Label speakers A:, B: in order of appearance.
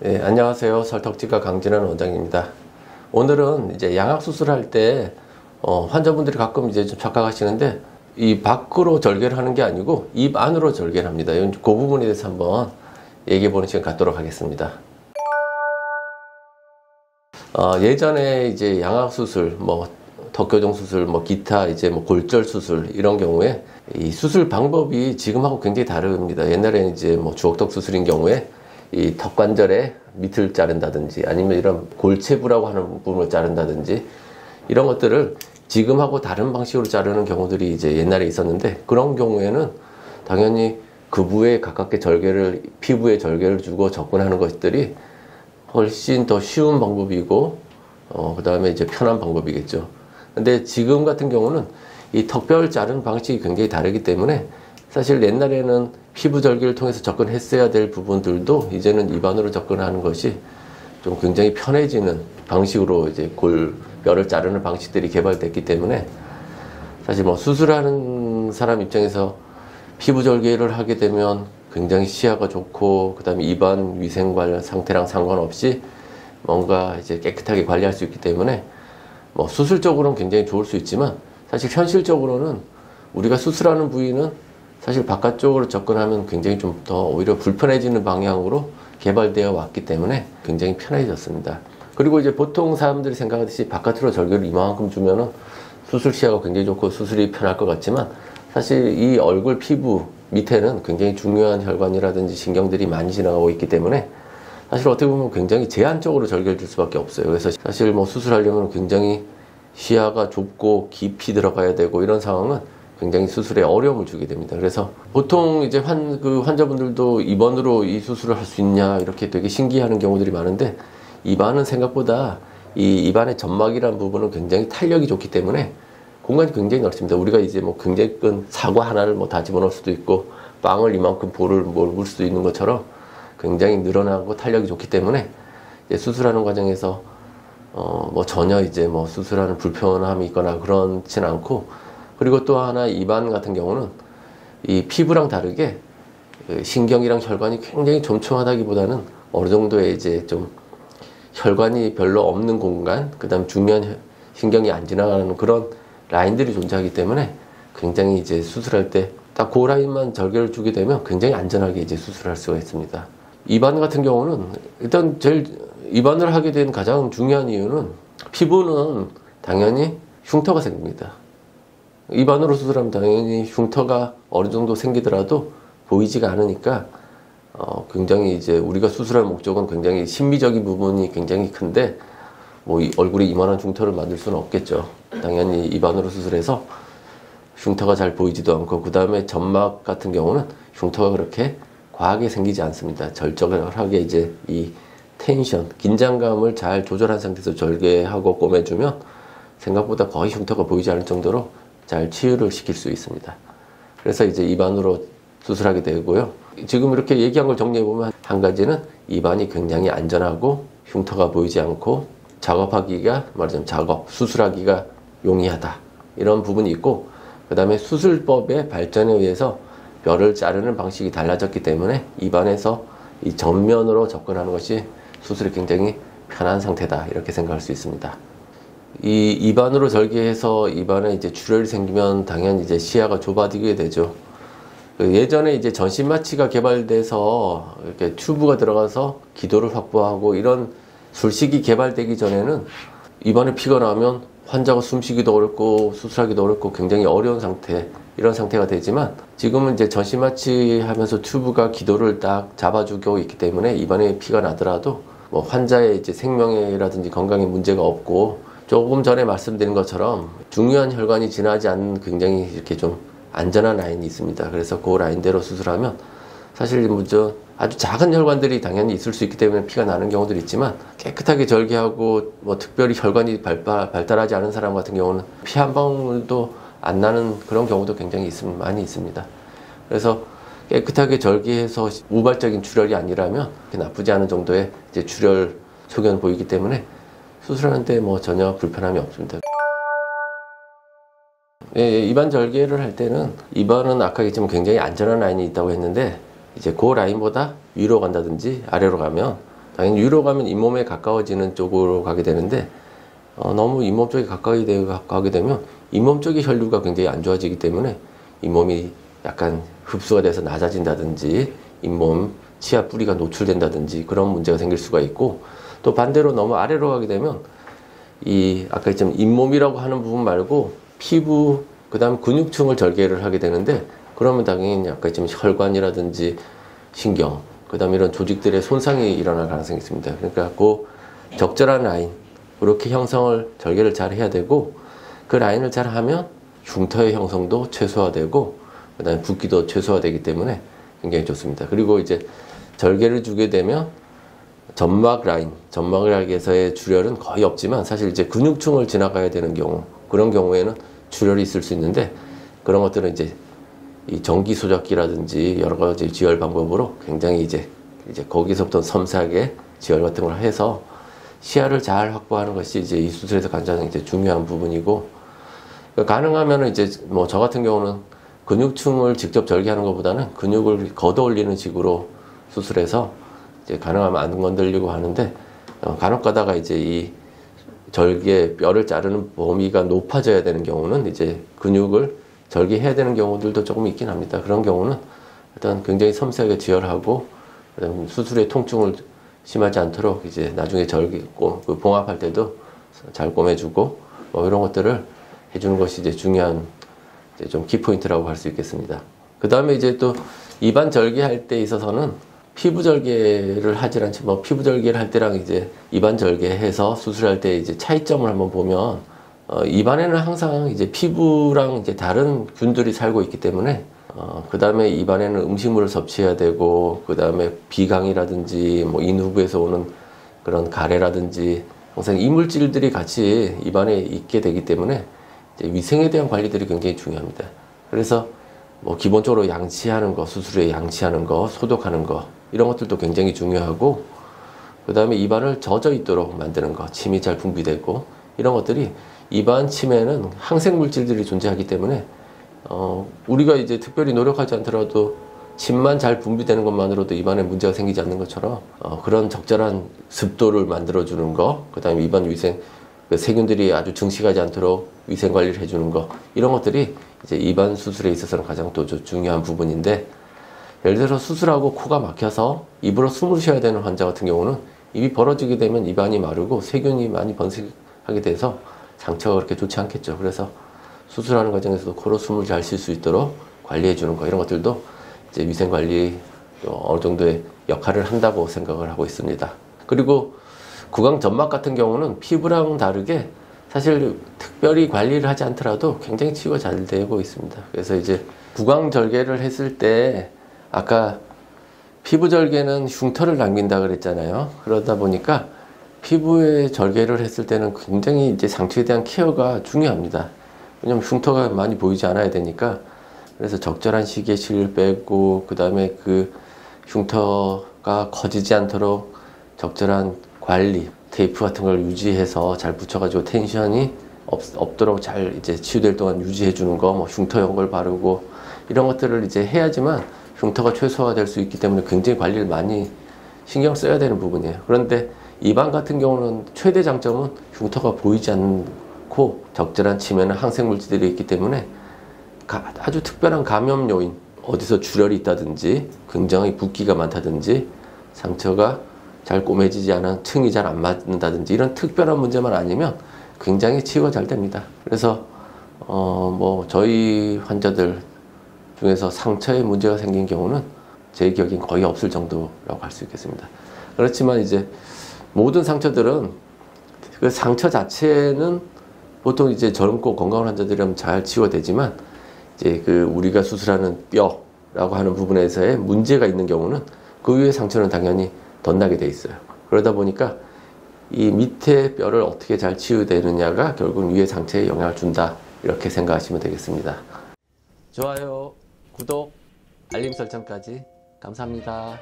A: 네, 안녕하세요. 설턱지과 강진환 원장입니다. 오늘은 이제 양악 수술할 때 환자분들이 가끔 이제 좀 착각하시는데 이 밖으로 절개를 하는 게 아니고 입 안으로 절개를 합니다. 그 부분에 대해서 한번 얘기해 보는 시간 갖도록 하겠습니다. 예전에 이제 양악 수술, 턱교정 수술, 기타 이제 골절 수술 이런 경우에 이 수술 방법이 지금하고 굉장히 다릅니다. 옛날에는 이제 주걱턱 수술인 경우에 이 턱관절의 밑을 자른다든지 아니면 이런 골체부라고 하는 부분을 자른다든지 이런 것들을 지금하고 다른 방식으로 자르는 경우들이 이제 옛날에 있었는데, 그런 경우에는 당연히 그 부위에 가깝게 피부에 절개를 주고 접근하는 것들이 훨씬 더 쉬운 방법이고 그 다음에 이제 편한 방법이겠죠. 근데 지금 같은 경우는 이 턱뼈를 자르는 방식이 굉장히 다르기 때문에 사실 옛날에는 피부 절개를 통해서 접근했어야 될 부분들도 이제는 입안으로 접근하는 것이 좀 굉장히 편해지는 방식으로 이제 뼈를 자르는 방식들이 개발됐기 때문에 사실 수술하는 사람 입장에서 피부 절개를 하게 되면 굉장히 시야가 좋고, 그 다음에 입안 위생 관련 상태랑 상관없이 뭔가 이제 깨끗하게 관리할 수 있기 때문에 수술적으로는 굉장히 좋을 수 있지만, 사실 현실적으로는 우리가 수술하는 부위는 사실 바깥쪽으로 접근하면 굉장히 좀 더 오히려 불편해지는 방향으로 개발되어 왔기 때문에 굉장히 편해졌습니다. 그리고 이제 보통 사람들이 생각하듯이 바깥으로 절개를 이만큼 주면은 수술 시야가 굉장히 좋고 수술이 편할 것 같지만, 사실 이 얼굴 피부 밑에는 굉장히 중요한 혈관이라든지 신경들이 많이 지나가고 있기 때문에 사실 어떻게 보면 굉장히 제한적으로 절개를 줄 수밖에 없어요. 그래서 사실 수술하려면 굉장히 시야가 좁고 깊이 들어가야 되고 이런 상황은 굉장히 수술에 어려움을 주게 됩니다. 그래서 보통 이제 환자분들도 입안으로 이 수술을 할 수 있냐 이렇게 되게 신기해하는 경우들이 많은데, 입안은 생각보다 이 입안의 점막이라는 부분은 굉장히 탄력이 좋기 때문에 공간이 굉장히 넓습니다. 우리가 이제 굉장히 큰 사과 하나를 다 집어넣을 수도 있고 빵을 이만큼 볼을 물 수도 있는 것처럼 굉장히 늘어나고 탄력이 좋기 때문에 이제 수술하는 과정에서 전혀 이제 수술하는 불편함이 있거나 그렇진 않고, 그리고 또 하나 입안 같은 경우는 이 피부랑 다르게 신경이랑 혈관이 굉장히 촘촘하다기보다는 어느 정도의 이제 좀 혈관이 별로 없는 공간, 그 다음 중요한 신경이 안 지나가는 그런 라인들이 존재하기 때문에 굉장히 이제 수술할 때 딱 그 라인만 절개를 주게 되면 굉장히 안전하게 이제 수술할 수가 있습니다. 입안 같은 경우는 일단 입안을 하게 된 가장 중요한 이유는 피부는 당연히 흉터가 생깁니다. 입안으로 수술하면 당연히 흉터가 어느 정도 생기더라도 보이지가 않으니까 굉장히 이제 우리가 수술할 목적은 굉장히 심미적인 부분이 굉장히 큰데 얼굴에 이만한 흉터를 만들 수는 없겠죠. 당연히 입안으로 수술해서 흉터가 잘 보이지도 않고, 그 다음에 점막 같은 경우는 흉터가 그렇게 과하게 생기지 않습니다. 절절하게 이제 이 텐션, 긴장감을 잘 조절한 상태에서 절개하고 꼬매주면 생각보다 거의 흉터가 보이지 않을 정도로 잘 치유를 시킬 수 있습니다. 그래서 이제 입안으로 수술하게 되고요. 지금 이렇게 얘기한 걸 정리해보면, 한 가지는 입안이 굉장히 안전하고 흉터가 보이지 않고 수술하기가 용이하다, 이런 부분이 있고, 그 다음에 수술법의 발전에 의해서 뼈를 자르는 방식이 달라졌기 때문에 입안에서 이 정면으로 접근하는 것이 수술이 굉장히 편한 상태다, 이렇게 생각할 수 있습니다. 이 입안으로 절개해서 입안에 이제 출혈이 생기면 당연히 이제 시야가 좁아지게 되죠. 예전에 이제 전신마취가 개발돼서 이렇게 튜브가 들어가서 기도를 확보하고 이런 술식이 개발되기 전에는 입안에 피가 나면 환자가 숨쉬기도 어렵고 수술하기도 어렵고 굉장히 어려운 상태, 이런 상태가 되지만, 지금은 이제 전신마취 하면서 튜브가 기도를 딱 잡아주고 있기 때문에 입안에 피가 나더라도 환자의 이제 생명이라든지 건강에 문제가 없고, 조금 전에 말씀드린 것처럼 중요한 혈관이 지나지 않는 굉장히 이렇게 좀 안전한 라인이 있습니다. 그래서 그 라인대로 수술하면 사실 아주 작은 혈관들이 당연히 있을 수 있기 때문에 피가 나는 경우들이 있지만, 깨끗하게 절개하고 특별히 혈관이 발달하지 않은 사람 같은 경우는 피 한 방울도 안 나는 그런 경우도 굉장히 많이 있습니다. 그래서 깨끗하게 절개해서 우발적인 출혈이 아니라면 나쁘지 않은 정도의 이제 출혈 소견 보이기 때문에 수술하는데 전혀 불편함이 없습니다. 입안 절개를 할 때는 입안은 아까 얘기했지만 굉장히 안전한 라인이 있다고 했는데, 이제 그 라인보다 위로 간다든지 아래로 가면 당연히 위로 가면 잇몸에 가까워지는 쪽으로 가게 되는데 너무 잇몸 쪽에 가게 되면 잇몸 쪽의 혈류가 굉장히 안 좋아지기 때문에 잇몸이 약간 흡수가 돼서 낮아진다든지 잇몸 치아 뿌리가 노출된다든지 그런 문제가 생길 수가 있고, 또 반대로 너무 아래로 가게 되면 이 아까 했지만 잇몸이라고 하는 부분 말고 피부 그다음 근육층을 절개를 하게 되는데, 그러면 당연히 아까 했지만 혈관이라든지 신경 그다음 이런 조직들의 손상이 일어날 가능성이 있습니다. 그러니까 그 적절한 라인 그렇게 형성을 절개를 잘 해야 되고, 그 라인을 잘 하면 흉터의 형성도 최소화되고 그다음에 붓기도 최소화되기 때문에 굉장히 좋습니다. 그리고 이제 절개를 주게 되면 점막 라인에서의 출혈은 거의 없지만, 사실 이제 근육층을 지나가야 되는 경우, 그런 경우에는 출혈이 있을 수 있는데, 그런 것들은 이제 이 전기 소작기라든지 여러 가지 지혈 방법으로 굉장히 이제 거기서부터 섬세하게 지혈 같은 걸 해서 시야를 잘 확보하는 것이 이제 이 수술에서 가장 이제 중요한 부분이고, 가능하면은 이제 뭐 저 같은 경우는 근육층을 직접 절개하는 것보다는 근육을 걷어 올리는 식으로 수술해서 이제 가능하면 안 건들려고 하는데, 간혹 가다가 이제 이 절개 뼈를 자르는 범위가 높아져야 되는 경우는 이제 근육을 절개해야 되는 경우들도 조금 있긴 합니다. 그런 경우는 일단 굉장히 섬세하게 지혈하고, 그다음에 수술의 통증을 심하지 않도록 이제 나중에 그 봉합할 때도 잘 꼬매주고 뭐 이런 것들을 해주는 것이 이제 중요한 이제 좀 키포인트라고 할 수 있겠습니다. 그 다음에 이제 또 입안 절개할 때 있어서는 피부 절개를 하질 않지만, 뭐 피부 절개를 할 때랑 이제 입안 절개해서 수술할 때 이제 차이점을 한번 보면, 입안에는 항상 이제 피부랑 이제 다른 균들이 살고 있기 때문에, 그 다음에 입안에는 음식물을 섭취해야 되고, 그 다음에 비강이라든지 뭐 인후부에서 오는 그런 가래라든지 항상 이물질들이 같이 입안에 있게 되기 때문에 이제 위생에 대한 관리들이 굉장히 중요합니다. 그래서 뭐 기본적으로 양치하는 거, 수술에 양치하는 거, 소독하는 거 이런 것들도 굉장히 중요하고, 그 다음에 입안을 젖어 있도록 만드는 거, 침이 잘 분비되고 이런 것들이, 입안 침에는 항생 물질들이 존재하기 때문에 우리가 이제 특별히 노력하지 않더라도 침만 잘 분비되는 것만으로도 입안에 문제가 생기지 않는 것처럼 그런 적절한 습도를 만들어주는 거, 그 다음에 입안 위생, 세균들이 아주 증식하지 않도록 위생 관리를 해주는 거, 이런 것들이 이제 입안 수술에 있어서는 가장 또 중요한 부분인데, 예를 들어 수술하고 코가 막혀서 입으로 숨을 쉬어야 되는 환자 같은 경우는 입이 벌어지게 되면 입안이 마르고 세균이 많이 번식하게 돼서 상처가 그렇게 좋지 않겠죠. 그래서 수술하는 과정에서도 코로 숨을 잘 쉴 수 있도록 관리해 주는 거, 이런 것들도 이제 위생 관리 어느 정도의 역할을 한다고 생각을 하고 있습니다. 그리고 구강 점막 같은 경우는 피부랑 다르게 사실 특별히 관리를 하지 않더라도 굉장히 치유가 잘 되고 있습니다. 그래서 이제 구강 절개를 했을 때 아까 피부 절개는 흉터를 남긴다 그랬잖아요. 그러다 보니까 피부에 절개를 했을 때는 굉장히 이제 상처에 대한 케어가 중요합니다. 왜냐면 흉터가 많이 보이지 않아야 되니까. 그래서 적절한 시기에 실을 빼고, 그 다음에 그 흉터가 커지지 않도록 적절한 관리, 테이프 같은 걸 유지해서 잘 붙여가지고 텐션이 없도록 잘 이제 치유될 동안 유지해 주는 거, 뭐 흉터 연골 바르고 이런 것들을 이제 해야지만 흉터가 최소화될 수 있기 때문에 굉장히 관리를 많이 신경 써야 되는 부분이에요. 그런데 입안 같은 경우는 최대 장점은 흉터가 보이지 않고 적절한 침에는 항생 물질들이 있기 때문에 아주 특별한 감염 요인, 어디서 출혈이 있다든지 굉장히 붓기가 많다든지 상처가 잘 꼬매지지 않은 층이 잘 안 맞는다든지 이런 특별한 문제만 아니면 굉장히 치유가 잘 됩니다. 그래서 뭐 저희 환자들 중에서 상처에 문제가 생긴 경우는 제 기억엔 거의 없을 정도라고 할 수 있겠습니다. 그렇지만 이제 모든 상처들은 그 상처 자체는 보통 이제 젊고 건강한 환자들이라면 잘 치유되지만, 이제 그 우리가 수술하는 뼈라고 하는 부분에서의 문제가 있는 경우는 그 위에 상처는 당연히 덧나게 돼 있어요. 그러다 보니까 이 밑에 뼈를 어떻게 잘 치유되느냐가 결국 위에 상처에 영향을 준다, 이렇게 생각하시면 되겠습니다. 좋아요, 구독, 알림 설정까지 감사합니다.